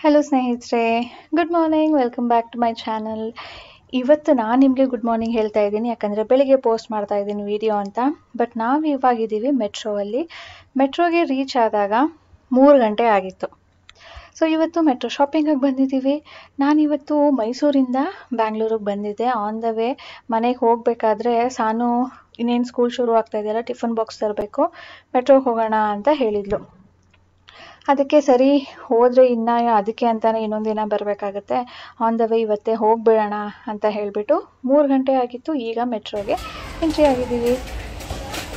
Hello ಸ್ನೇಹಿತರೆ, good morning. Welcome back to my channel. ಇವತ್ತು ನಾನು ನಿಮಗೆ ಗುಡ್ ಮಾರ್ನಿಂಗ್ ಹೇಳ್ತಾ ಇದ್ದೀನಿ, ಯಾಕಂದರೆ ಬೆಳಿಗ್ಗೆ ಪೋಸ್ಟ್ ಮಾಡ್ತಾ ಇದ್ದೀನಿ ವಿಡಿಯೋ ಅಂತ. ಬಟ್ ನಾವು ಇವಾಗಿದ್ದೀವಿ ಮೆಟ್ರೋಲ್ಲಿ. ಮೆಟ್ರೋಗೆ ರೀಚ್ ಆದಾಗ 3 ಗಂಟೆ ಆಗಿತ್ತು. ಸೊ ಇವತ್ತು ಮೆಟ್ರೋ ಶಾಪಿಂಗಿಗೆ ಬಂದಿದ್ದೀವಿ. ನಾನಿವತ್ತು ಮೈಸೂರಿಂದ ಬ್ಯಾಂಗ್ಳೂರಿಗೆ ಬಂದಿದ್ದೆ. ಆನ್ ದ ವೇ ಮನೆಗೆ ಹೋಗಬೇಕಾದ್ರೆ ಸಾನು ಇನ್ನೇನು ಸ್ಕೂಲ್ ಶುರು ಆಗ್ತಾ ಇದೆಯಲ್ಲ, ಟಿಫನ್ ಬಾಕ್ಸ್ ತರಬೇಕು, ಮೆಟ್ರೋಗೆ ಹೋಗೋಣ ಅಂತ ಹೇಳಿದ್ಲು. ಅದಕ್ಕೆ ಸರಿ ಹೋದರೆ ಇನ್ನು ಅದಕ್ಕೆ ಅಂತಾನೆ ಇನ್ನೊಂದಿನ ಬರಬೇಕಾಗತ್ತೆ, ಆನ್ ದ ವೇ ಇವತ್ತೇ ಹೋಗಿಬಿಡೋಣ ಅಂತ ಹೇಳಿಬಿಟ್ಟು 3 ಗಂಟೆ ಆಗಿತ್ತು. ಈಗ ಮೆಟ್ರೋಗೆ ಎಂಟ್ರಿ ಆಗಿದ್ದೀವಿ.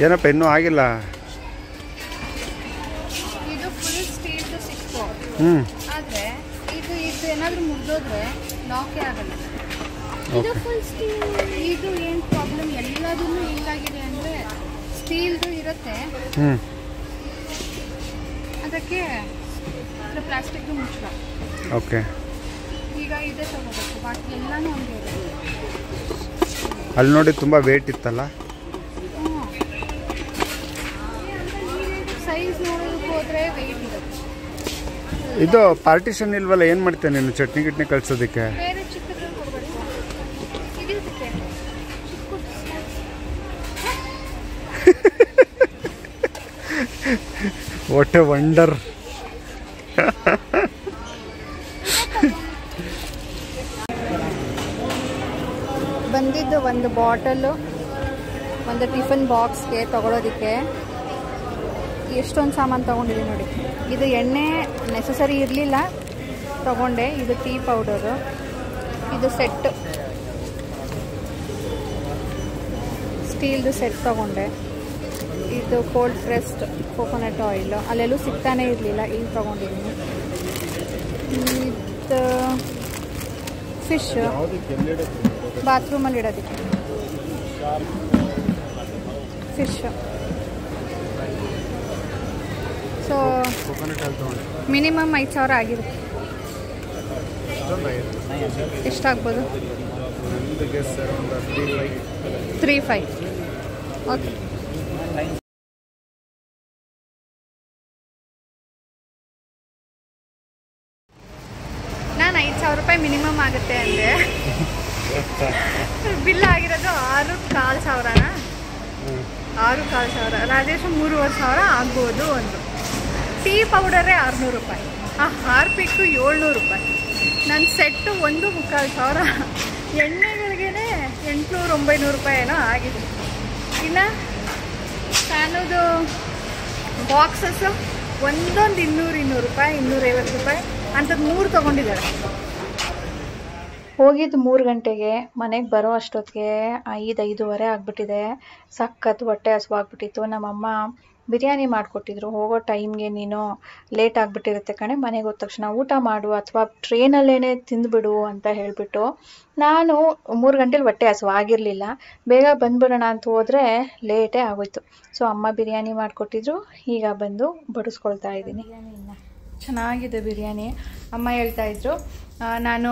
ಏನಪ್ಪ ಇನ್ನೂ ಆಗಿಲ್ಲ? ಇದು ಫುಲ್ ಸ್ಟೀಲ್ದು ಸಿಕ್ಕು, ಆದರೆ ಇದು ಏನಾದರೂ ಮುರಿದೋದ್ರೆ ಲಾಕೇ ಆಗಲ್ಲ. ಇದು ಫುಲ್ ಸ್ಟೀಲ್. ಇದು ಏನು ಪ್ರಾಬ್ಲಮ್, ಎಲ್ಲದೂ ಹಿಂಗಾಗಿದೆ ಅಂದರೆ ಸ್ಟೀಲ್ದು ಇರುತ್ತೆ, ಅದಕ್ಕೆ ಪ್ಲಾಸ್ಟಿಕ್ ಮುಚ್ಚಳ. ಓಕೆ, ಈಗ ಇದೇ ತಗೋಬೇಕು, ಬಾಕಿ ಎಲ್ಲನೂ ಹಂಗೆ ಇದೆ. ಅಲ್ಲಿ ನೋಡಿ ತುಂಬ ವೇಟ್ ಇತ್ತಲ್ಲ. ಸೈಜ್ ನೋಡೋದಕ್ಕೆ ಹೋದರೆ ವೆಯ್ಟ್ ಇರುತ್ತೆ. ಇದು ಪಾರ್ಟಿಷನ್ ಇಲ್ವಲ್ಲ, ಏನು ಮಾಡ್ತೇನೆ ನೀನು ಚಟ್ನಿ ಗಿಟ್ನಿ ಕಳ್ಸೋದಕ್ಕೆ? ಬೇರೆ ಚಿಕ್ಕದ್ರಲ್ಲಿ ಕೊಡಬೇಕು. ಇದಕ್ಕೆ ವಾಟ್ ಎ ವಂಡರ್. ಬಂದಿದ್ದು ಒಂದು ಬಾಟಲು, ಒಂದು ಟಿಫನ್ ಬಾಕ್ಸ್ಗೆ ತಗೊಳ್ಳೋದಕ್ಕೆ ಎಷ್ಟೊಂದು ಸಾಮಾನು ತೊಗೊಂಡಿದ್ದೀನಿ ನೋಡಿ. ಇದು ಎಣ್ಣೆ ನೆಸಸರಿ ಇರಲಿಲ್ಲ, ತೊಗೊಂಡೆ. ಇದು ಟೀ ಪೌಡರು, ಇದು ಸೆಟ್, ಸ್ಟೀಲ್ದು ಸೆಟ್ ತೊಗೊಂಡೆ. ಇದು ಕೋಲ್ಡ್ ಪ್ರೆಸ್ಡ್ ಕೋಕೋನಟ್ ಆಯಿಲು, ಅಲ್ಲೆಲ್ಲೂ ಸಿಗ್ತಾನೆ ಇರಲಿಲ್ಲ, ಈಗ ತೊಗೊಂಡಿದ್ದೀನಿ. ಇದು ಫಿಶ್, ಬಾತ್ರೂಮಲ್ಲಿ ಇಡೋದಕ್ಕೆ ಫಿಶ್. ಸೊ ಮಿನಿಮಮ್ 5,000 ಆಗಿರುತ್ತೆ. ಎಷ್ಟಾಗ್ಬೋದು? 3,500. ಓಕೆ. ನಾನು 5,000 ರೂಪಾಯಿ ಮಿನಿಮಮ್ ಆಗುತ್ತೆ ಅಂದೆ. ಬಿಲ್ ಆಗಿರೋದು 6,500. 6,500. ರಾಜೇಶ್ 3,500 ಆಗ್ಬೋದು. ಒಂದು ಟೀ ಪೌಡರೇ 600 ರೂಪಾಯಿ, ಆ ಹಾರ್ಪಿಕ್ಕು 700 ರೂಪಾಯಿ. ನನ್ನ ಸೆಟ್ಟು 1,400. ಎಣ್ಣೆಗಳಿಗೇ 800-900 ರೂಪಾಯಿ ಏನೋ ಆಗಿದೆ. ಇನ್ನು ಸ್ಯಾನದು ಬಾಕ್ಸಸ್ಸು ಒಂದೊಂದು 200-200 ರೂಪಾಯಿ, 250 ರೂಪಾಯಿ ಅಂಥದ್ದು 3 ತೊಗೊಂಡಿದ್ದಾರೆ. ಹೋಗಿದ್ದು 3 ಗಂಟೆಗೆ, ಮನೆಗೆ ಬರೋ ಅಷ್ಟೊತ್ತಿಗೆ 5-5:15 ಆಗಿಬಿಟ್ಟಿದೆ. ಸಖತ್ ಹೊಟ್ಟೆ ಹಸುವಾಗ್ಬಿಟ್ಟಿತ್ತು. ನಮ್ಮಮ್ಮ ಬಿರಿಯಾನಿ ಮಾಡಿಕೊಟ್ಟಿದ್ರು. ಹೋಗೋ ಟೈಮ್ಗೆ ನೀನು ಲೇಟ್ ಆಗಿಬಿಟ್ಟಿರುತ್ತೆ ಕಣೆ, ಮನೆಗೆ ಹೋದ ತಕ್ಷಣ ಊಟ ಮಾಡು ಅಥವಾ ಟ್ರೈನಲ್ಲೇ ತಿಂದುಬಿಡು ಅಂತ ಹೇಳಿಬಿಟ್ಟು, ನಾನು 3 ಗಂಟೆಲಿ ಹೊಟ್ಟೆ ಹಸುವಾಗಿರಲಿಲ್ಲ. ಬೇಗ ಬಂದುಬಿಡೋಣ ಅಂತ ಹೋದರೆ ಲೇಟೇ ಆಗೋಯ್ತು. ಸೊ ಅಮ್ಮ ಬಿರಿಯಾನಿ ಮಾಡಿಕೊಟ್ಟಿದ್ರು, ಈಗ ಬಂದು ಬಡಿಸ್ಕೊಳ್ತಾ ಇದ್ದೀನಿ. ಚೆನ್ನಾಗಿದೆ ಬಿರಿಯಾನಿ. ಅಮ್ಮ ಹೇಳ್ತಾಯಿದ್ರು, ನಾನು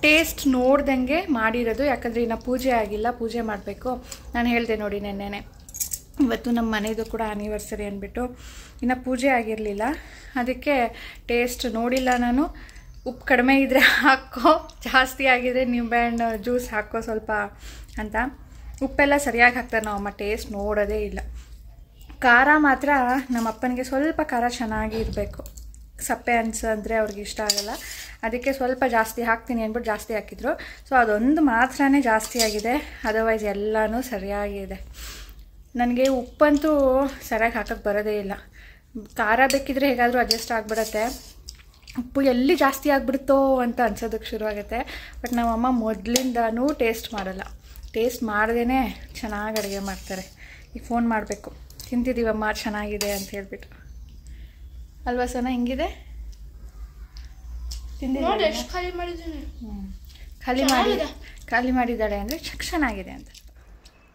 ಟೇಸ್ಟ್ ನೋಡ್ದಂಗೆ ಮಾಡಿರೋದು, ಯಾಕಂದರೆ ಇನ್ನು ಪೂಜೆ ಆಗಿಲ್ಲ, ಪೂಜೆ ಮಾಡಬೇಕು. ನಾನು ಹೇಳಿದೆ ನೋಡಿ ನೆನ್ನೆನೆ, ಇವತ್ತು ನಮ್ಮ ಮನೆಯದು ಕೂಡ ಆ್ಯನಿವರ್ಸರಿ ಅಂದ್ಬಿಟ್ಟು ಇನ್ನು ಪೂಜೆ ಆಗಿರಲಿಲ್ಲ, ಅದಕ್ಕೆ ಟೇಸ್ಟ್ ನೋಡಿಲ್ಲ ನಾನು. ಉಪ್ಪು ಕಡಿಮೆ ಇದ್ದರೆ ಹಾಕೋ, ಜಾಸ್ತಿ ಆಗಿದ್ರೆ ನಿಂಬೆಹಣ್ಣು ಜ್ಯೂಸ್ ಹಾಕೋ ಸ್ವಲ್ಪ ಅಂತ. ಉಪ್ಪೆಲ್ಲ ಸರಿಯಾಗಿ ಹಾಕ್ತಾರೆ ನಮ್ಮಮ್ಮ, ಟೇಸ್ಟ್ ನೋಡೋದೇ ಇಲ್ಲ. ಖಾರ ಮಾತ್ರ ನಮ್ಮ ಅಪ್ಪನಿಗೆ ಸ್ವಲ್ಪ ಖಾರ ಚೆನ್ನಾಗಿ ಇರಬೇಕು, ಸಪ್ಪೆ ಅಂದರೆ ಅವ್ರಿಗೆ ಇಷ್ಟ ಆಗಲ್ಲ. ಅದಕ್ಕೆ ಸ್ವಲ್ಪ ಜಾಸ್ತಿ ಹಾಕ್ತೀನಿ ಅಂದ್ಬಿಟ್ಟು ಜಾಸ್ತಿ ಹಾಕಿದ್ರು. ಸೊ ಅದೊಂದು ಮಾತ್ರನೇ ಜಾಸ್ತಿ ಆಗಿದೆ, ಅದರ್ವೈಸ್ ಎಲ್ಲನೂ ಸರಿಯಾಗಿದೆ. ನನಗೆ ಉಪ್ಪಂತೂ ಸರಿಯಾಗಿ ಹಾಕೋಕ್ಕೆ ಬರೋದೇ ಇಲ್ಲ. ಖಾರ ಬೇಕಿದ್ರೆ ಹೇಗಾದರೂ ಅಡ್ಜಸ್ಟ್ ಆಗಿಬಿಡತ್ತೆ, ಉಪ್ಪು ಎಲ್ಲಿ ಜಾಸ್ತಿ ಆಗಿಬಿಡುತ್ತೋ ಅಂತ ಅನ್ಸೋದಕ್ಕೆ ಶುರುವಾಗುತ್ತೆ. ಬಟ್ ನಮ್ಮಮ್ಮ ಮೊದಲಿಂದನೂ ಟೇಸ್ಟ್ ಮಾಡಲ್ಲ, ಟೇಸ್ಟ್ ಮಾಡ್ದೇ ಚೆನ್ನಾಗಿ ಅಡುಗೆ ಮಾಡ್ತಾರೆ. ಈಗ ಫೋನ್ ಮಾಡಬೇಕು, ತಿಂತಿದ್ದೀವಮ್ಮ ಚೆನ್ನಾಗಿದೆ ಅಂತ ಹೇಳ್ಬಿಟ್ಟು. ಅಲ್ವಾ ಸನ? ಹಿಂಗಿದೆ ಖಾಲಿ ಮಾಡಿದ್ದಾಳೆ ಅಂದರೆ ಚೆನ್ನಾಗಿದೆ ಅಂತ.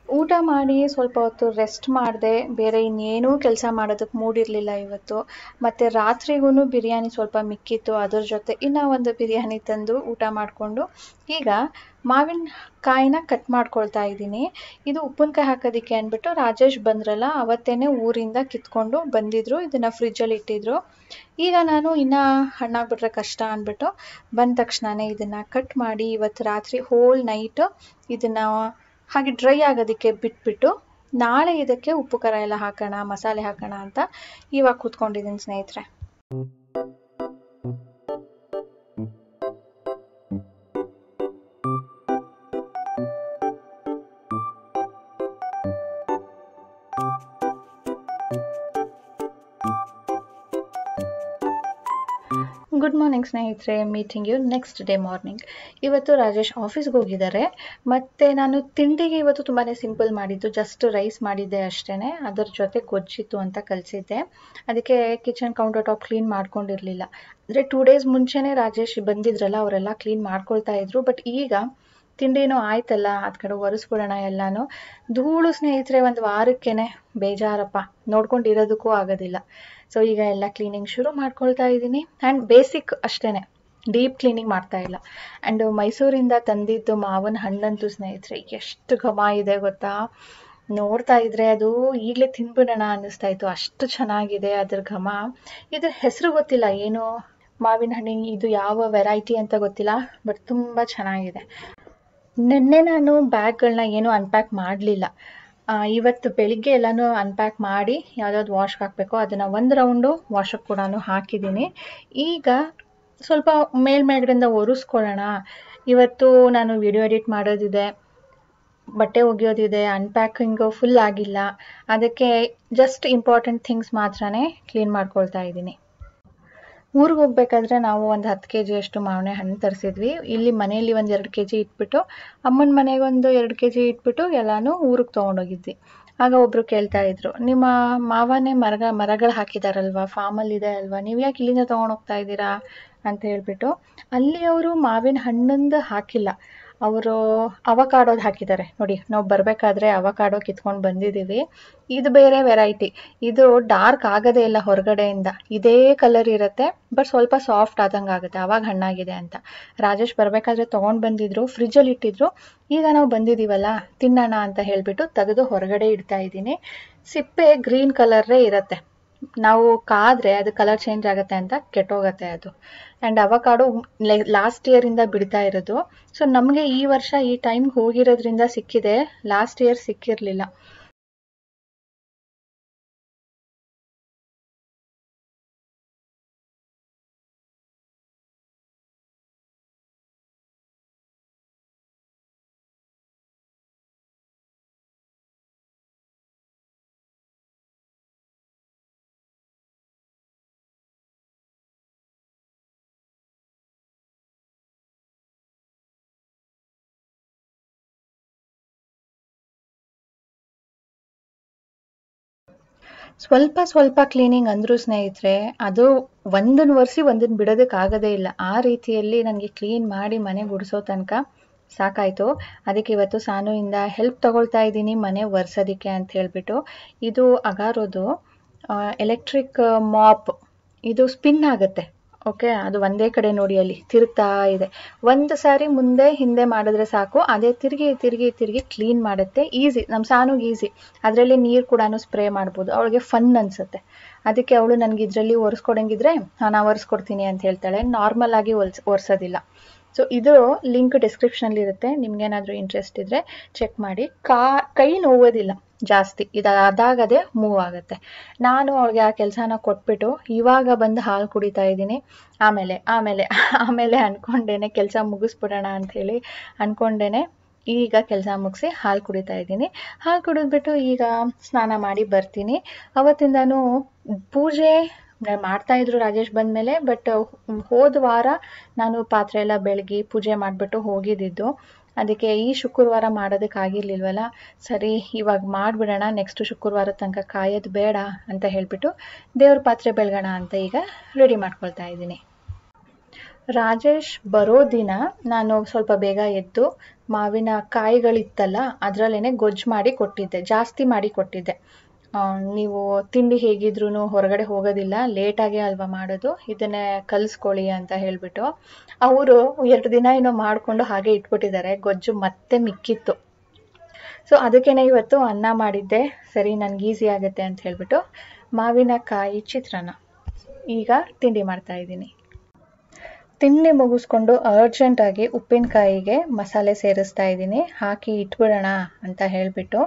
ಊಟ ಮಾಡಿ ಸ್ವಲ್ಪ ಹೊತ್ತು ರೆಸ್ಟ್ ಮಾಡಿದೆ. ಬೇರೆ ಇನ್ನೇನೂ ಕೆಲಸ ಮಾಡೋದಕ್ಕೆ ಮೂಡಿರಲಿಲ್ಲ ಇವತ್ತು. ಮತ್ತು ರಾತ್ರಿಗೂ ಬಿರಿಯಾನಿ ಸ್ವಲ್ಪ ಮಿಕ್ಕಿತ್ತು, ಅದ್ರ ಜೊತೆ ಇನ್ನೂ ಒಂದು ಬಿರಿಯಾನಿ ತಂದು ಊಟ ಮಾಡಿಕೊಂಡು ಈಗ ಮಾವಿನಕಾಯಿನ ಕಟ್ ಮಾಡ್ಕೊಳ್ತಾ ಇದ್ದೀನಿ. ಇದು ಉಪ್ಪಿನಕಾಯಿ ಹಾಕೋದಕ್ಕೆ ಅಂದ್ಬಿಟ್ಟು ರಾಜೇಶ್ ಬಂದ್ರಲ್ಲ ಅವತ್ತೇನೆ ಊರಿಂದ ಕಿತ್ಕೊಂಡು ಬಂದಿದ್ರು, ಇದನ್ನು ಫ್ರಿಜ್ಜಲ್ಲಿ ಇಟ್ಟಿದ್ರು. ಈಗ ನಾನು ಇನ್ನೂ ಹಣ್ಣಾಗ್ಬಿಟ್ರೆ ಕಷ್ಟ ಅಂದ್ಬಿಟ್ಟು ಬಂದ ತಕ್ಷಣವೇ ಇದನ್ನು ಕಟ್ ಮಾಡಿ ಇವತ್ತು ರಾತ್ರಿ ಹೋಲ್ ನೈಟ್ ಇದನ್ನು ಹಾಗೆ ಡ್ರೈ ಆಗೋದಕ್ಕೆ ಬಿಟ್ಬಿಟ್ಟು ನಾಳೆ ಇದಕ್ಕೆ ಉಪ್ಪು ಖಾರ ಎಲ್ಲ ಹಾಕೋಣ, ಮಸಾಲೆ ಹಾಕೋಣ ಅಂತ ಇವಾಗ ಕೂತ್ಕೊಂಡಿದ್ದೀನಿ ಸ್ನೇಹಿತರೆ. ಗುಡ್ ಮಾರ್ನಿಂಗ್ ಸ್ನೇಹಿತರೆ, meeting you next day morning. ಇವತ್ತು ರಾಜೇಶ್ ಆಫೀಸ್ಗೆ ಹೋಗಿದ್ದಾರೆ. ಮತ್ತು ನಾನು ತಿಂಡಿಗೆ ಇವತ್ತು ತುಂಬಾ ಸಿಂಪಲ್ ಮಾಡಿದ್ದು, ಜಸ್ಟ್ ರೈಸ್ ಮಾಡಿದ್ದೆ ಅಷ್ಟೇ. ಅದರ ಜೊತೆ ಗೊಜ್ಜಿತ್ತು ಅಂತ ಕಲಿಸಿದ್ದೆ. ಅದಕ್ಕೆ ಕಿಚನ್ ಕೌಂಟರ್ ಟಾಪ್ ಕ್ಲೀನ್ ಮಾಡ್ಕೊಂಡಿರಲಿಲ್ಲ. ಅಂದರೆ 2 ಡೇಸ್ ಮುಂಚೆನೇ ರಾಜೇಶ್ ಬಂದಿದ್ರಲ್ಲ ಅವರೆಲ್ಲ ಕ್ಲೀನ್ ಮಾಡ್ಕೊಳ್ತಾ ಇದ್ರು. ಬಟ್ ಈಗ ತಿಂಡಿನೂ ಆಯ್ತಲ್ಲ, ಅದು ಕಡೆ ಒರೆಸ್ಬಿಡೋಣ ಎಲ್ಲನೂ. ಧೂಳು ಸ್ನೇಹಿತರೆ ಒಂದು ವಾರಕ್ಕೇನೆ ಬೇಜಾರಪ್ಪ, ನೋಡ್ಕೊಂಡಿರೋದಕ್ಕೂ ಆಗೋದಿಲ್ಲ. ಸೊ ಈಗ ಎಲ್ಲ ಕ್ಲೀನಿಂಗ್ ಶುರು ಮಾಡ್ಕೊಳ್ತಾ ಇದ್ದೀನಿ. ಆ್ಯಂಡ್ ಬೇಸಿಕ್ ಅಷ್ಟೇ, ಡೀಪ್ ಕ್ಲೀನಿಂಗ್ ಮಾಡ್ತಾ ಇಲ್ಲ. ಆ್ಯಂಡ್ ಮೈಸೂರಿಂದ ತಂದಿದ್ದು ಮಾವಿನ ಹಣ್ಣಂತೂ ಸ್ನೇಹಿತರೆ ಎಷ್ಟು ಘಮ ಇದೆ ಗೊತ್ತಾ. ನೋಡ್ತಾ ಇದ್ರೆ ಅದು ಈಗಲೇ ತಿನ್ಬಿಡೋಣ ಅನ್ನಿಸ್ತಾ ಇತ್ತು, ಅಷ್ಟು ಚೆನ್ನಾಗಿದೆ ಅದ್ರ ಘಮ. ಇದ್ರ ಹೆಸರು ಗೊತ್ತಿಲ್ಲ, ಏನು ಮಾವಿನ ಹಣ್ಣಿನ ಇದು ಯಾವ ವೆರೈಟಿ ಅಂತ ಗೊತ್ತಿಲ್ಲ, ಬಟ್ ತುಂಬ ಚೆನ್ನಾಗಿದೆ. ನಿನ್ನೆ ನಾನು ಬ್ಯಾಗ್ಗಳನ್ನ ಏನೂ ಅನ್ಪ್ಯಾಕ್ ಮಾಡಲಿಲ್ಲ. ಇವತ್ತು ಬೆಳಿಗ್ಗೆ ಎಲ್ಲನೂ ಅನ್ಪ್ಯಾಕ್ ಮಾಡಿ ಯಾವುದಾದ್ರು ವಾಶ್ಗೆ ಹಾಕಬೇಕು, ಅದನ್ನು ಒಂದು ರೌಂಡು ವಾಶಕ್ಕೆ ಕೂಡ ಹಾಕಿದ್ದೀನಿ. ಈಗ ಸ್ವಲ್ಪ ಮೇಲ್ಮೇಲ್ಗಡೆಯಿಂದ ಒರೆಸ್ಕೊಳ್ಳೋಣ. ಇವತ್ತು ನಾನು ವಿಡಿಯೋ ಎಡಿಟ್ ಮಾಡೋದಿದೆ, ಬಟ್ಟೆ ಒಗೆಯೋದಿದೆ, ಅನ್ಪ್ಯಾಕಿಂಗು ಫುಲ್ ಆಗಿಲ್ಲ. ಅದಕ್ಕೆ ಜಸ್ಟ್ ಇಂಪಾರ್ಟೆಂಟ್ ಥಿಂಗ್ಸ್ ಮಾತ್ರನೇ ಕ್ಲೀನ್ ಮಾಡ್ಕೊಳ್ತಾ ಇದ್ದೀನಿ. ಊರಿಗೆ ಹೋಗ್ಬೇಕಾದ್ರೆ ನಾವು ಒಂದು 10 kg ಅಷ್ಟು ಮಾವಿನ ಹಣ್ಣು ತರಿಸಿದ್ವಿ. ಇಲ್ಲಿ ಮನೆಯಲ್ಲಿ ಒಂದು 2 kg ಇಟ್ಬಿಟ್ಟು, ಅಮ್ಮನ ಮನೆಗೆ ಒಂದು 2 kg ಇಟ್ಬಿಟ್ಟು ಎಲ್ಲನೂ ಊರಿಗೆ ತೊಗೊಂಡೋಗಿದ್ವಿ. ಆಗ ಒಬ್ಬರು ಕೇಳ್ತಾ ಇದ್ರು, ನಿಮ್ಮ ಮಾವನೇ ಮರಗಳು ಹಾಕಿದಾರಲ್ವಾ, ಫಾರ್ಮಲ್ಲಿದೆ ಅಲ್ವಾ, ನೀವು ಯಾಕೆ ಇಲ್ಲಿಂದ ತೊಗೊಂಡೋಗ್ತಾ ಇದ್ದೀರಾ ಅಂತ ಹೇಳ್ಬಿಟ್ಟು. ಅಲ್ಲಿ ಅವರು ಮಾವಿನ ಹಣ್ಣಿಂದು ಹಾಕಿಲ್ಲ, ಅವರು ಅವಕಾಡೋದು ಹಾಕಿದ್ದಾರೆ. ನೋಡಿ, ನಾವು ಬರಬೇಕಾದ್ರೆ ಅವಕಾಡೋ ಕಿತ್ಕೊಂಡು ಬಂದಿದ್ದೀವಿ. ಇದು ಬೇರೆ ವೆರೈಟಿ, ಇದು ಡಾರ್ಕ್ ಆಗೋದೇ ಇಲ್ಲ ಹೊರಗಡೆಯಿಂದ, ಇದೇ ಕಲರ್ ಇರುತ್ತೆ, ಬಟ್ ಸ್ವಲ್ಪ ಸಾಫ್ಟ್ ಆದಂಗೆ ಆಗುತ್ತೆ, ಆವಾಗ ಹಣ್ಣಾಗಿದೆ ಅಂತ. ರಾಜೇಶ್ ಬರಬೇಕಾದ್ರೆ ತೊಗೊಂಡು ಬಂದಿದ್ರು, ಫ್ರಿಜ್ಜಲ್ಲಿ ಇಟ್ಟಿದ್ರು. ಈಗ ನಾವು ಬಂದಿದ್ದೀವಲ್ಲ ತಿನ್ನೋಣ ಅಂತ ಹೇಳಿಬಿಟ್ಟು ತೆಗೆದು ಹೊರಗಡೆ ಇಡ್ತಾ ಇದ್ದೀನಿ. ಸಿಪ್ಪೆ ಗ್ರೀನ್ ಕಲರೇ ಇರುತ್ತೆ, ನಾವು ಕಾದ್ರೆ ಅದು ಕಲರ್ ಚೇಂಜ್ ಆಗುತ್ತೆ ಅಂತ ಕೆಟ್ಟೋಗುತ್ತೆ ಅದು. ಆ್ಯಂಡ್ ಅವಕಾಡೋ ಲಾಸ್ಟ್ ಇಯರಿಂದ ಬಿಡ್ತಾ ಇರೋದು. ಸೊ ನಮಗೆ ಈ ವರ್ಷ ಈ ಟೈಮ್ಗೆ ಹೋಗಿರೋದ್ರಿಂದ ಸಿಕ್ಕಿದೆ, ಲಾಸ್ಟ್ ಇಯರ್ ಸಿಕ್ಕಿರಲಿಲ್ಲ. ಸ್ವಲ್ಪ ಸ್ವಲ್ಪ ಕ್ಲೀನಿಂಗ್ ಅಂದರೂ ಸ್ನೇಹಿತರೆ, ಅದು ಒಂದನ್ನು ಒರೆಸಿ ಒಂದನ್ನು ಬಿಡೋದಕ್ಕಾಗೋದೇ ಇಲ್ಲ. ಆ ರೀತಿಯಲ್ಲಿ ನನಗೆ ಕ್ಲೀನ್ ಮಾಡಿ ಮನೆ ಗುಡಿಸೋ ತನಕ ಸಾಕಾಯಿತು. ಅದಕ್ಕೆ ಇವತ್ತು ಸಾನುವಿಂದ ಹೆಲ್ಪ್ ತಗೊಳ್ತಾ ಇದ್ದೀನಿ ಮನೆ ಒರೆಸೋದಕ್ಕೆ ಅಂತ ಹೇಳಿಬಿಟ್ಟು. ಇದು ಅಗಾರೋದು ಎಲೆಕ್ಟ್ರಿಕ್ ಮಾಪ್, ಇದು ಸ್ಪಿನ್ ಆಗುತ್ತೆ. ಓಕೆ, ಅದು ಒಂದೇ ಕಡೆ ನೋಡಿ ಅಲ್ಲಿ ತಿರುಗ್ತಾ ಇದೆ. ಒಂದು ಸಾರಿ ಮುಂದೆ ಹಿಂದೆ ಮಾಡಿದ್ರೆ ಸಾಕು, ಅದೇ ತಿರುಗಿ ತಿರುಗಿ ತಿರುಗಿ ಕ್ಲೀನ್ ಮಾಡುತ್ತೆ. ಈಸಿ, ನಮ್ಮ ಸಾನುಗೆ ಈಸಿ. ಅದರಲ್ಲಿ ನೀರು ಕೂಡ ಸ್ಪ್ರೇ ಮಾಡ್ಬೋದು, ಅವಳಿಗೆ ಫನ್ ಅನಿಸುತ್ತೆ. ಅದಕ್ಕೆ ಅವಳು ನನಗೆ ಇದರಲ್ಲಿ ಒರೆಸ್ಕೊಡಂಗಿದ್ರೆ ನಾನು ಒರೆಸ್ಕೊಡ್ತೀನಿ ಅಂತ ಹೇಳ್ತಾಳೆ, ನಾರ್ಮಲ್ ಆಗಿ ಒರೆಸೋದಿಲ್ಲ. ಸೊ ಇದು ಲಿಂಕ್ ಡಿಸ್ಕ್ರಿಪ್ಷನಲ್ಲಿ ಇರುತ್ತೆ, ನಿಮ್ಗೇನಾದರೂ ಇಂಟ್ರೆಸ್ಟ್ ಇದ್ದರೆ ಚೆಕ್ ಮಾಡಿ. ಕೈ ನೋವೋದಿಲ್ಲ ಜಾಸ್ತಿ, ಇದು ಅದಾಗದೆ ಮೂವ್ ಆಗುತ್ತೆ. ನಾನು ಅವಳಿಗೆ ಆ ಕೆಲಸನ ಕೊಟ್ಬಿಟ್ಟು ಇವಾಗ ಬಂದು ಹಾಲು ಕುಡಿತಾ ಇದ್ದೀನಿ. ಆಮೇಲೆ ಆಮೇಲೆ ಆಮೇಲೆ ಅಂದ್ಕೊಂಡೇನೆ ಕೆಲಸ ಮುಗಿಸ್ಬಿಡೋಣ ಅಂಥೇಳಿ ಅಂದ್ಕೊಂಡೇನೆ ಈಗ ಕೆಲಸ ಮುಗಿಸಿ ಹಾಲು ಕುಡಿತಾ ಇದ್ದೀನಿ. ಹಾಲು ಕುಡಿದ್ಬಿಟ್ಟು ಈಗ ಸ್ನಾನ ಮಾಡಿ ಬರ್ತೀನಿ. ಅವತ್ತಿಂದನೂ ಪೂಜೆ ಮಾಡ್ತಾಯಿದ್ರು ರಾಜೇಶ್ ಬಂದಮೇಲೆ, ಬಟ್ ಹೋದ ವಾರ ನಾನು ಪಾತ್ರೆ ಎಲ್ಲ ಬೆಳಗಿ ಪೂಜೆ ಮಾಡಿಬಿಟ್ಟು ಹೋಗಿದ್ದಿದ್ದು. ಅದಕ್ಕೆ ಈ ಶುಕ್ರವಾರ ಮಾಡೋದಕ್ಕಾಗಿರ್ಲಿಲ್ವಲ್ಲ, ಸರಿ ಇವಾಗ ಮಾಡಿಬಿಡೋಣ, ನೆಕ್ಸ್ಟ್ ಶುಕ್ರವಾರ ತನಕ ಕಾಯೋದು ಬೇಡ ಅಂತ ಹೇಳಿಬಿಟ್ಟು ದೇವ್ರ ಪಾತ್ರೆ ಬೆಳಗೋಣ ಅಂತ ಈಗ ರೆಡಿ ಮಾಡ್ಕೊಳ್ತಾ ಇದ್ದೀನಿ. ರಾಜೇಶ್ ಬರೋ ದಿನ ನಾನು ಸ್ವಲ್ಪ ಬೇಗ ಎದ್ದು ಮಾವಿನ ಕಾಯಿಗಳಿತ್ತಲ್ಲ ಅದರಲ್ಲೇನೆ ಗೊಜ್ಜು ಮಾಡಿ ಕೊಟ್ಟಿದ್ದೆ, ಜಾಸ್ತಿ ಮಾಡಿ ಕೊಟ್ಟಿದ್ದೆ. ನೀವು ತಿಂಡಿ ಹೇಗಿದ್ರೂ ಹೊರಗಡೆ ಹೋಗೋದಿಲ್ಲ, ಲೇಟಾಗೆ ಅಲ್ವಾ ಮಾಡೋದು, ಇದನ್ನೇ ಕಲಿಸ್ಕೊಳ್ಳಿ ಅಂತ ಹೇಳಿಬಿಟ್ಟು ಅವರು 2 ದಿನ ಏನೋ ಮಾಡಿಕೊಂಡು ಹಾಗೆ ಇಟ್ಬಿಟ್ಟಿದ್ದಾರೆ. ಗೊಜ್ಜು ಮತ್ತೆ ಮಿಕ್ಕಿತ್ತು. ಸೊ ಅದಕ್ಕೇನೆ ಇವತ್ತು ಅನ್ನ ಮಾಡಿದ್ದೆ, ಸರಿ ನನಗೆ ಈಸಿ ಆಗುತ್ತೆ ಅಂತ ಹೇಳಿಬಿಟ್ಟು ಮಾವಿನಕಾಯಿ ಚಿತ್ರಾನ್ನ. ಈಗ ತಿಂಡಿ ಮಾಡ್ತಾ ಇದ್ದೀನಿ. ತಿಂಡಿ ಮುಗಿಸ್ಕೊಂಡು ಅರ್ಜೆಂಟಾಗಿ ಉಪ್ಪಿನಕಾಯಿಗೆ ಮಸಾಲೆ ಸೇರಿಸ್ತಾ ಇದ್ದೀನಿ, ಹಾಕಿ ಇಟ್ಬಿಡೋಣ ಅಂತ ಹೇಳಿಬಿಟ್ಟು.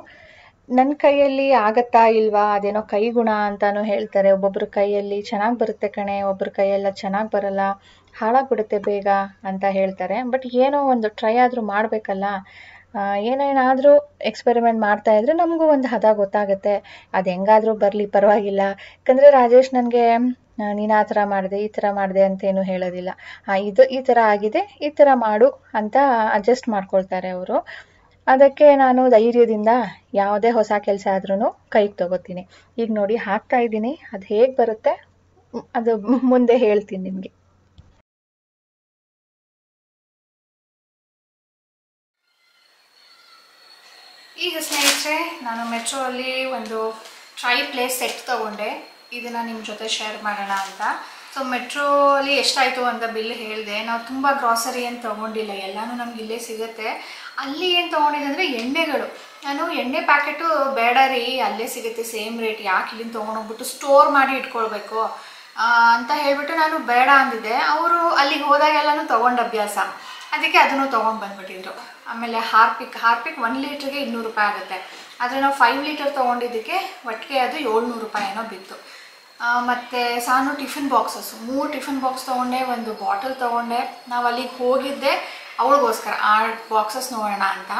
ನನ್ನ ಕೈಯಲ್ಲಿ ಆಗತ್ತಾ ಇಲ್ವಾ, ಅದೇನೋ ಕೈ ಗುಣ ಅಂತಾನು ಹೇಳ್ತಾರೆ. ಒಬ್ಬೊಬ್ರ ಕೈಯಲ್ಲಿ ಚೆನ್ನಾಗಿ ಬರುತ್ತೆ ಕಣೆ, ಒಬ್ಬರ ಕೈಯೆಲ್ಲ ಚೆನ್ನಾಗಿ ಬರಲ್ಲ, ಹಾಳಾಗ್ಬಿಡುತ್ತೆ ಬೇಗ ಅಂತ ಹೇಳ್ತಾರೆ. ಬಟ್ ಏನೋ ಒಂದು ಟ್ರೈ ಆದರೂ ಮಾಡಬೇಕಲ್ಲ. ಏನೇನಾದರೂ ಎಕ್ಸ್ಪೆರಿಮೆಂಟ್ ಮಾಡ್ತಾ ಇದ್ರೆ ನಮಗೂ ಒಂದು ಹದ ಗೊತ್ತಾಗುತ್ತೆ. ಅದು ಹೆಂಗಾದರೂ ಬರಲಿ ಪರವಾಗಿಲ್ಲ. ಯಾಕಂದರೆ ರಾಜೇಶ್ ನನಗೆ ನೀನು ಆ ಥರ ಮಾಡಿದೆ ಈ ಥರ ಮಾಡಿದೆ ಅಂತೇನು ಹೇಳೋದಿಲ್ಲ. ಇದು ಈ ಥರ ಆಗಿದೆ, ಈ ಥರ ಮಾಡು ಅಂತ ಅಡ್ಜಸ್ಟ್ ಮಾಡ್ಕೊಳ್ತಾರೆ ಅವರು. ಅದಕ್ಕೆ ನಾನು ಧೈರ್ಯದಿಂದ ಯಾವುದೇ ಹೊಸ ಕೆಲಸ ಆದ್ರೂ ಕೈಗೆ ತಗೋತೀನಿ. ಈಗ ನೋಡಿ ಹಾಕ್ತಾ ಇದ್ದೀನಿ, ಅದು ಹೇಗೆ ಬರುತ್ತೆ ಅದು ಮುಂದೆ ಹೇಳ್ತೀನಿ ನಿಮಗೆ. ಈಗ ಸ್ನೇಹಿತರೆ, ನಾನು ಮೆಟ್ರೋ ಅಲ್ಲಿ ಒಂದು ಟ್ರೈ ಪ್ಲೇಸ್ ಸೆಟ್ ತೊಗೊಂಡೆ, ಇದನ್ನು ನಿಮ್ಮ ಜೊತೆ ಶೇರ್ ಮಾಡೋಣ ಅಂತ. ಸೊ ಮೆಟ್ರೋ ಅಲ್ಲಿ ಎಷ್ಟಾಯಿತು ಅಂತ ಬಿಲ್ ಹೇಳಿದೆ. ನಾವು ತುಂಬ ಗ್ರಾಸರಿ ಏನು ತೊಗೊಂಡಿಲ್ಲ, ಎಲ್ಲನೂ ನಮ್ಗೆ ಇಲ್ಲೇ ಸಿಗುತ್ತೆ. ಅಲ್ಲಿ ಏನು ತೊಗೊಂಡಿದ್ದೆ ಅಂದರೆ ಎಣ್ಣೆಗಳು. ನಾನು ಎಣ್ಣೆ ಪ್ಯಾಕೆಟು ಬೇಡ ರೀ, ಅಲ್ಲೇ ಸಿಗುತ್ತೆ ಸೇಮ್ ರೇಟ್, ಯಾಕೆ ಇಲ್ಲಿಂದ ತೊಗೊಂಡೋಗ್ಬಿಟ್ಟು ಸ್ಟೋರ್ ಮಾಡಿ ಇಟ್ಕೊಳ್ಬೇಕು ಅಂತ ಹೇಳಿಬಿಟ್ಟು ನಾನು ಬೇಡ ಅಂದಿದ್ದೆ. ಅವರು ಅಲ್ಲಿಗೆ ಹೋದಾಗೆಲ್ಲನೂ ತೊಗೊಂಡು ಅಭ್ಯಾಸ, ಅದಕ್ಕೆ ಅದನ್ನು ತೊಗೊಂಡು ಬಂದುಬಿಟ್ಟಿದ್ರು. ಆಮೇಲೆ ಹಾರ್ಪಿಕ್ 1 ಲೀಟ್ರಿಗೆ 200 ರೂಪಾಯಿ ಆಗುತ್ತೆ. ಆದರೆ ನಾವು 5 ಲೀಟರ್ ತೊಗೊಂಡಿದ್ದಕ್ಕೆ ಒಟ್ಟಿಗೆ ಅದು 700 ರೂಪಾಯಿ ಏನೋ ಬಿತ್ತು. ಮತ್ತು ಸಾನು ಟಿಫಿನ್ ಬಾಕ್ಸಸ್ 3 ಟಿಫಿನ್ ಬಾಕ್ಸ್ ತೊಗೊಂಡೆ, ಒಂದು ಬಾಟಲ್ ತೊಗೊಂಡೆ. ನಾವು ಅಲ್ಲಿಗೆ ಹೋಗಿದ್ದೆ ಅವಳಿಗೋಸ್ಕರ ಆ ಬಾಕ್ಸಸ್ ನೋಡೋಣ ಅಂತ.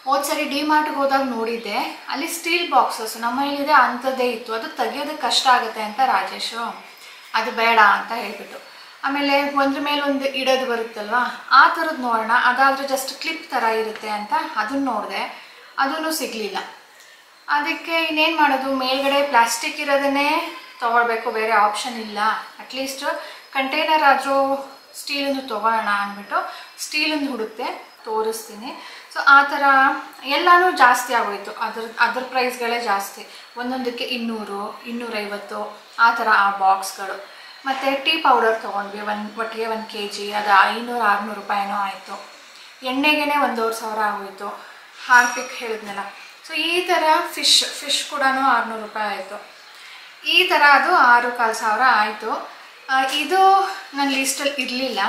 ಹೋದ ಸರಿ ಡಿಮಾರ್ಟ್ಗೆ ಹೋದಾಗ ನೋಡಿದ್ದೆ, ಅಲ್ಲಿ ಸ್ಟೀಲ್ ಬಾಕ್ಸಸ್ ನಮ್ಮ ಮನೇಲಿದೆ ಅಂಥದ್ದೇ ಇತ್ತು. ಅದು ತೆಗಿಯೋದಕ್ಕೆ ಕಷ್ಟ ಆಗುತ್ತೆ ಅಂತ ರಾಜೇಶು ಅದು ಬೇಡ ಅಂತ ಹೇಳ್ಬಿಟ್ಟು. ಆಮೇಲೆ ಒಂದ್ರ ಮೇಲೆ ಒಂದು ಇಡೋದು ಬರುತ್ತಲ್ವ, ಆ ಥರದ್ದು ನೋಡೋಣ, ಅದಾದರೆ ಜಸ್ಟ್ ಕ್ಲಿಪ್ ಥರ ಇರುತ್ತೆ ಅಂತ ಅದನ್ನು ನೋಡಿದೆ, ಅದೂ ಸಿಗಲಿಲ್ಲ. ಅದಕ್ಕೆ ಇನ್ನೇನು ಮಾಡೋದು, ಮೇಲ್ಗಡೆ ಪ್ಲಾಸ್ಟಿಕ್ ಇರೋದನ್ನೇ ತೊಗೊಳ್ಬೇಕು, ಬೇರೆ ಆಪ್ಷನ್ ಇಲ್ಲ. ಅಟ್ಲೀಸ್ಟ್ ಕಂಟೈನರ್ ಆದರೂ ಸ್ಟೀಲಿಂದು ತೊಗೊಳ್ಳೋಣ ಅಂದ್ಬಿಟ್ಟು ಸ್ಟೀಲಿಂದು ಹುಡುಕ್ತೆ, ತೋರಿಸ್ತೀನಿ. ಸೊ ಆ ಥರ ಎಲ್ಲನೂ ಜಾಸ್ತಿ ಆಗೋಯಿತು, ಅದ್ರ ಪ್ರೈಸ್ಗಳೇ ಜಾಸ್ತಿ. ಒಂದೊಂದಕ್ಕೆ 200, 250 ಆ ಥರ ಆ ಬಾಕ್ಸ್ಗಳು. ಮತ್ತು ಟೀ ಪೌಡರ್ ತೊಗೊಂಡ್ವಿ, ಒಟ್ಟಿಗೆ 1 kg, ಅದು 500-600 ರೂಪಾಯಿನೋ ಆಯಿತು. ಎಣ್ಣೆಗೆ 1,500 ಆಗೋಯಿತು. ಹಾರ್ಪಿಕ್ ಹೇಳಿದ್ನಲ್ಲ. ಸೊ ಈ ಥರ ಫಿಶ್ ಕೂಡ 600 ರೂಪಾಯಿ ಆಯಿತು. ಈ ಥರ ಅದು 6,500 ಆಯಿತು. ಇದು ನನ್ನ ಲೀಸ್ಟಲ್ಲಿ ಇರಲಿಲ್ಲ.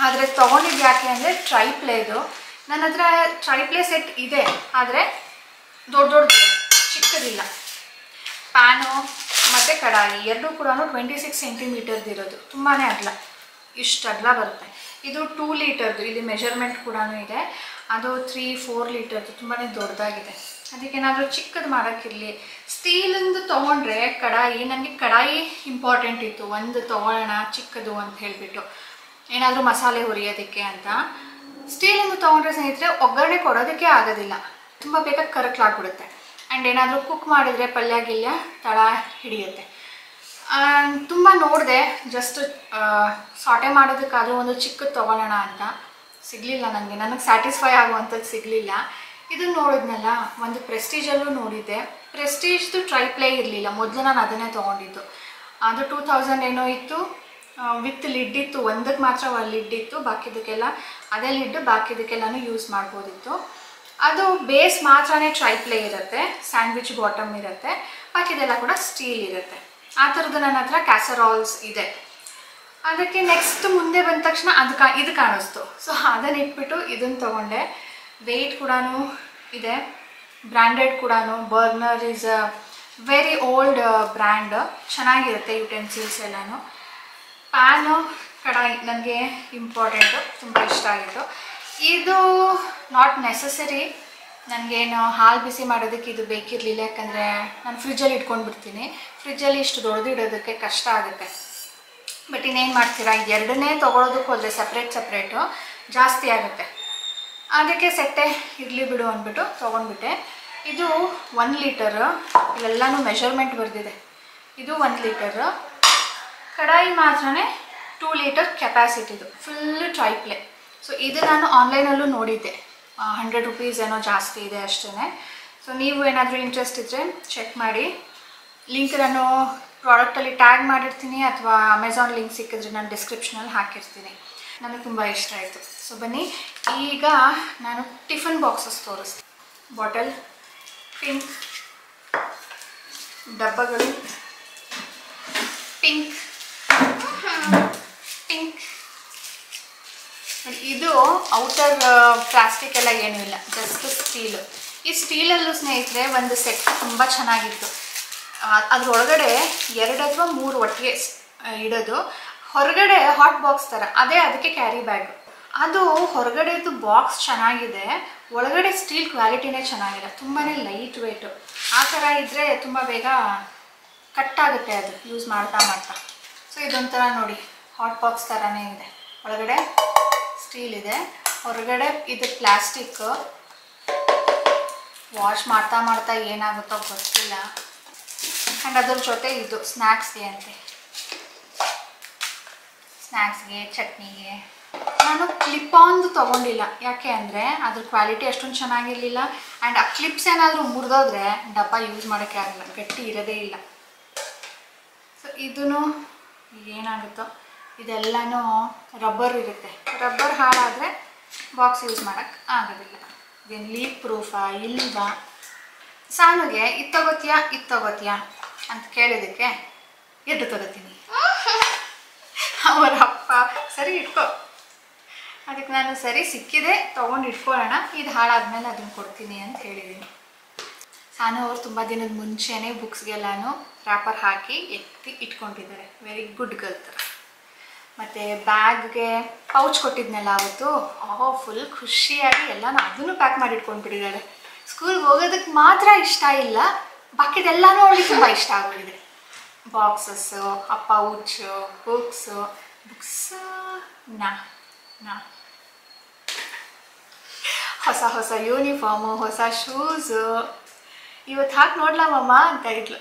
ಆದರೆ ತೊಗೊಂಡಿದ್ದು ಯಾಕೆ ಅಂದರೆ ಟ್ರೈಪ್ಲೇದು. ನನ್ನ ಹತ್ರ ಟ್ರೈಪ್ಲೇ ಸೆಟ್ ಇದೆ, ಆದರೆ ದೊಡ್ಡದಿದೆ, ಚಿಕ್ಕದಿಲ್ಲ. ಪ್ಯಾನು ಮತ್ತು ಕಡಾಯಿ ಎರಡೂ ಕೂಡ 26 ಸೆಂಟಿಮೀಟರ್ದು ಇರೋದು, ತುಂಬಾ ಅಗಲ, ಇಷ್ಟು ಅಗಲ ಬರುತ್ತೆ. ಇದು 2 ಲೀಟರ್ದು, ಇಲ್ಲಿ ಮೆಜರ್ಮೆಂಟ್ ಕೂಡ ಇದೆ. ಅದು 3-4 ಲೀಟರ್ದು, ತುಂಬಾ ದೊಡ್ಡದಾಗಿದೆ. ಅದಕ್ಕೇನಾದರೂ ಚಿಕ್ಕದು ಮಾಡೋಕ್ಕಿರಲಿ. ಸ್ಟೀಲಿಂದು ತೊಗೊಂಡ್ರೆ ಕಡಾಯಿ, ನನಗೆ ಕಡಾಯಿ ಇಂಪಾರ್ಟೆಂಟ್ ಇತ್ತು, ಒಂದು ತೊಗೊಳ್ಳೋಣ ಚಿಕ್ಕದು ಅಂತ ಹೇಳಿಬಿಟ್ಟು, ಏನಾದರೂ ಮಸಾಲೆ ಹುರಿಯೋದಕ್ಕೆ ಅಂತ. ಸ್ಟೀಲಿಂದು ತೊಗೊಂಡ್ರೆ ಸ್ನೇಹಿತರೆ ಒಗ್ಗರಣೆ ಕೊಡೋದಕ್ಕೆ ಆಗೋದಿಲ್ಲ, ತುಂಬ ಬೇಗ ಕರಕಲಾಗ್ಬಿಡುತ್ತೆ. ಆ್ಯಂಡ್ ಏನಾದರೂ ಕುಕ್ ಮಾಡಿದರೆ ಪಲ್ಯ ಗಿಲ್ಯ ತಳ ಹಿಡಿಯುತ್ತೆ. ತುಂಬ ನೋಡಿದೆ, ಜಸ್ಟ್ ಸಾಟೆ ಮಾಡೋದಕ್ಕಾದರೂ ಒಂದು ಚಿಕ್ಕದು ತೊಗೊಳ್ಳೋಣ ಅಂತ, ಸಿಗಲಿಲ್ಲ ನನಗೆ ಸ್ಯಾಟಿಸ್ಫೈ ಆಗುವಂಥದ್ದು ಸಿಗಲಿಲ್ಲ. ಇದನ್ನು ನೋಡಿದ್ನಲ್ಲ, ಒಂದು ಪ್ರೆಸ್ಟೀಜಲ್ಲೂ ನೋಡಿದ್ದೆ. ಪ್ರೆಸ್ಟೀಜ್ದು ಟ್ರೈಪ್ಲೇ ಇರಲಿಲ್ಲ, ಮೊದಲು ನಾನು ಅದನ್ನೇ ತೊಗೊಂಡಿದ್ದು. ಅದು 2000 ಏನೋ ಇತ್ತು, ವಿತ್ ಲಿಡ್ ಇತ್ತು. ಒಂದಕ್ಕೆ ಮಾತ್ರ ಲಿಡ್ ಇತ್ತು, ಬಾಕಿದಕ್ಕೆಲ್ಲ ಅದೇ ಲಿಡ್, ಬಾಕಿದಕ್ಕೆಲ್ಲನೂ ಯೂಸ್ ಮಾಡ್ಬೋದಿತ್ತು. ಅದು ಬೇಸ್ ಮಾತ್ರನೇ ಟ್ರೈಪ್ಲೇ ಇರುತ್ತೆ, ಸ್ಯಾಂಡ್ವಿಚ್ ಬಾಟಮ್ ಇರುತ್ತೆ, ಬಾಕಿದೆಲ್ಲ ಕೂಡ ಸ್ಟೀಲ್ ಇರುತ್ತೆ. ಆ ಥರದ್ದು ನನ್ನ ಹತ್ರ ಕ್ಯಾಸರಾಲ್ಸ್ ಇದೆ. ಅದಕ್ಕೆ ನೆಕ್ಸ್ಟ್ ಮುಂದೆ ಬಂದ ತಕ್ಷಣ ಇದು ಕಾಣಿಸ್ತು. ಸೊ ಅದನ್ನು ಇಟ್ಬಿಟ್ಟು ಇದನ್ನು ತೊಗೊಂಡೆ. ವೆಯ್ಟ್ ಕೂಡ ಇದೆ, ಬ್ರ್ಯಾಂಡೆಡ್ ಕೂಡ. Burner is a very old brand, ಚೆನ್ನಾಗಿರುತ್ತೆ ಯುಟೆನ್ಸಿಲ್ಸ್ ಎಲ್ಲನೂ. ಪ್ಯಾನು ಕಡಾಯಿ ನನಗೆ ಇಂಪಾರ್ಟೆಂಟು, ತುಂಬ ಇಷ್ಟ ಆಗಿತ್ತು. ಇದು ನಾಟ್ ನೆಸಸರಿ, ನನಗೇನು ಹಾಲು ಬಿಸಿ ಮಾಡೋದಕ್ಕೆ ಇದು ಬೇಕಿರಲಿಲ್ಲ, ಯಾಕಂದರೆ ನಾನು ಫ್ರಿಜ್ಜಲ್ಲಿ ಇಟ್ಕೊಂಡು ಬಿಡ್ತೀನಿ. ಫ್ರಿಜ್ಜಲ್ಲಿ ಇಷ್ಟು ದೊಡ್ಡದು ಇಡೋದಕ್ಕೆ ಕಷ್ಟ ಆಗುತ್ತೆ. ಬಟ್ ಇನ್ನೇನು ಮಾಡ್ತೀರಾ, ಎರಡನ್ನೇ ತೊಗೊಳೋದಕ್ಕೆ ಹೋದರೆ ಸಪ್ರೇಟು ಜಾಸ್ತಿ ಆಗುತ್ತೆ. ಅದಕ್ಕೆ ಸೆಟ್ಟೆ ಇರಲಿ ಬಿಡು ಅಂದ್ಬಿಟ್ಟು ತೊಗೊಂಡ್ಬಿಟ್ಟೆ. ಇದು 1 ಲೀಟರ್, ಇಲ್ಲೆಲ್ಲನೂ ಮೆಷರ್ಮೆಂಟ್ ಬರೆದಿದೆ. ಇದು 1 ಲೀಟರ್. ಕಡಾಯಿ ಮಾತ್ರನೇ 2 ಲೀಟರ್ ಕೆಪಾಸಿಟಿದು ಫುಲ್ ಟ್ರೈಪ್ಲೆ. ಸೊ ಇದು ನಾನು ಆನ್ಲೈನಲ್ಲೂ ನೋಡಿದ್ದೆ, 100 ರುಪೀಸ್ ಏನೋ ಜಾಸ್ತಿ ಇದೆ ಅಷ್ಟೇ. ಸೊ ನೀವು ಏನಾದರೂ ಇಂಟ್ರೆಸ್ಟ್ ಇದ್ದರೆ ಚೆಕ್ ಮಾಡಿ. ಲಿಂಕ್ ನಾನು ಪ್ರಾಡಕ್ಟಲ್ಲಿ ಟ್ಯಾಗ್ ಮಾಡಿರ್ತೀನಿ, ಅಥವಾ ಅಮೆಝಾನ್ ಲಿಂಕ್ ಸಿಕ್ಕಿದ್ರೆ ನಾನು ಡಿಸ್ಕ್ರಿಪ್ಷನಲ್ಲಿ ಹಾಕಿರ್ತೀನಿ. ನನಗೆ ತುಂಬ ಇಷ್ಟ ಆಯಿತು. ಸೊ ಬನ್ನಿ, ಈಗ ನಾನು ಟಿಫನ್ ಬಾಕ್ಸಸ್ ತೋರಿಸ್ತೀನಿ. ಬಾಟಲ್ ಪಿಂಕ್, ಡಬ್ಬಗಳು ಪಿಂಕ್ ಪಿಂಕ್. ಇದು ಔಟರ್ ಪ್ಲಾಸ್ಟಿಕ್ ಎಲ್ಲ ಏನೂ ಇಲ್ಲ, ಜಸ್ಟ್ ಸ್ಟೀಲು. ಈ ಸ್ಟೀಲಲ್ಲೂ ಸ್ನೇಹಿತರೆ ಒಂದು ಸೆಟ್ ತುಂಬ ಚೆನ್ನಾಗಿತ್ತು. ಅದ್ರೊಳಗಡೆ 2 ಅಥವಾ 3 ಒಟ್ಟಿಗೆ ಇಡೋದು. ಹೊರಗಡೆ ಹಾಟ್ ಬಾಕ್ಸ್ ಥರ, ಅದೇ ಅದಕ್ಕೆ ಕ್ಯಾರಿ ಬ್ಯಾಗ್. ಅದು ಹೊರಗಡೆದು ಬಾಕ್ಸ್ ಚೆನ್ನಾಗಿದೆ, ಒಳಗಡೆ ಸ್ಟೀಲ್ ಕ್ವಾಲಿಟಿನೇ ಚೆನ್ನಾಗಿಲ್ಲ, ತುಂಬಾ ಲೈಟ್ ವೆಯ್ಟು. ಆ ಥರ ಇದ್ದರೆ ತುಂಬ ಬೇಗ ಕಟ್ಟಾಗುತ್ತೆ ಅದು ಯೂಸ್ ಮಾಡ್ತಾ ಮಾಡ್ತಾ. ಸೊ ಇದೊಂಥರ ನೋಡಿ, ಹಾಟ್ ಬಾಕ್ಸ್ ಥರನೇ ಇದೆ. ಒಳಗಡೆ ಸ್ಟೀಲ್ ಇದೆ, ಹೊರಗಡೆ ಇದು ಪ್ಲಾಸ್ಟಿಕ್. ವಾಶ್ ಮಾಡ್ತಾ ಮಾಡ್ತಾ ಏನಾಗುತ್ತೋ ಗೊತ್ತಿಲ್ಲ. ಆ್ಯಂಡ್ ಅದ್ರ ಜೊತೆ ಇದು ಸ್ನ್ಯಾಕ್ಸ್ಗೆ ಅಂತೆ, ಸ್ನ್ಯಾಕ್ಸ್ಗೆ, ಚಟ್ನಿಗೆ. ನಾನು ಕ್ಲಿಪ್ ಆನ್ದು ತೊಗೊಂಡಿಲ್ಲ, ಯಾಕೆ ಅಂದರೆ ಅದ್ರ ಕ್ವಾಲಿಟಿ ಅಷ್ಟೊಂದು ಚೆನ್ನಾಗಿರಲಿಲ್ಲ. ಆ್ಯಂಡ್ ಆ ಕ್ಲಿಪ್ಸ್ ಏನಾದರೂ ಮುರಿದೋದ್ರೆ ಡಬ್ಬ ಯೂಸ್ ಮಾಡೋಕ್ಕೆ ಆಗಲ್ಲ, ಗಟ್ಟಿ ಇರೋದೇ ಇಲ್ಲ. ಸೊ ಇದೂ ಏನಾಗುತ್ತೋ, ಇದೆಲ್ಲನೂ ರಬ್ಬರ್ ಇರುತ್ತೆ. ರಬ್ಬರ್ ಹಾಳಾದರೆ ಬಾಕ್ಸ್ ಯೂಸ್ ಮಾಡೋಕ್ಕೆ ಆಗೋದಿಲ್ಲ. ಇದೇನು ಲೀಕ್ ಪ್ರೂಫಾ ಇಲ್ವಾ? ಸಾನುಗೆ ಇದು ತಗೋತೀಯಾ ಅಂತ ಕೇಳಿದ್ದಕ್ಕೆ ಎದ್ದು ತಗೋತೀನಿ. ಅವರ ಅಪ್ಪ ಸರಿ ಇಟ್ಕೋ, ಅದಕ್ಕೆ ನಾನು ಸರಿ ಸಿಕ್ಕಿದೆ ತೊಗೊಂಡು ಇಟ್ಕೊಳ್ಳೋಣ, ಇದು ಹಾಳಾದ್ಮೇಲೆ ಅದನ್ನು ಕೊಡ್ತೀನಿ ಅಂತ ಹೇಳಿದ್ದೀನಿ. ಸಾನು ಅವರು ತುಂಬ ದಿನದ ಮುಂಚೆನೇ ಬುಕ್ಸ್ಗೆಲ್ಲನೂ ರ್ಯಾಪರ್ ಹಾಕಿ ಎತ್ತಿ ಇಟ್ಕೊಂಡಿದ್ದಾರೆ. ವೆರಿ ಗುಡ್ ಗರ್ಲ್ ಥರ. ಮತ್ತು ಬ್ಯಾಗ್ಗೆ ಪೌಚ್ ಕೊಟ್ಟಿದ್ನಲ್ಲ ಅವತ್ತು, ಫುಲ್ ಖುಷಿಯಾಗಿ ಎಲ್ಲನೂ ಅದನ್ನು ಪ್ಯಾಕ್ ಮಾಡಿ ಇಟ್ಕೊಂಡ್ಬಿಟ್ಟಿದ್ದಾರೆ. ಸ್ಕೂಲ್ಗೆ ಹೋಗೋದಕ್ಕೆ ಮಾತ್ರ ಇಷ್ಟ ಇಲ್ಲ, ಬಾಕಿದೆಲ್ಲನೂ ಅವಳಿಗೆ ತುಂಬ ಇಷ್ಟ ಆಗೋಗಿದೆ. ಬಾಕ್ಸಸ್ಸು, ಆ ಪೌಚು, ಬುಕ್ಸು ಹೊಸ ಯೂನಿಫಾರ್ಮು, ಹೊಸ ಶೂಸು. ಇವತ್ತು ಹಾಕಿ ನೋಡ್ಲಾ ಮಮ್ಮ ಅಂತ ಇದ್ಲು.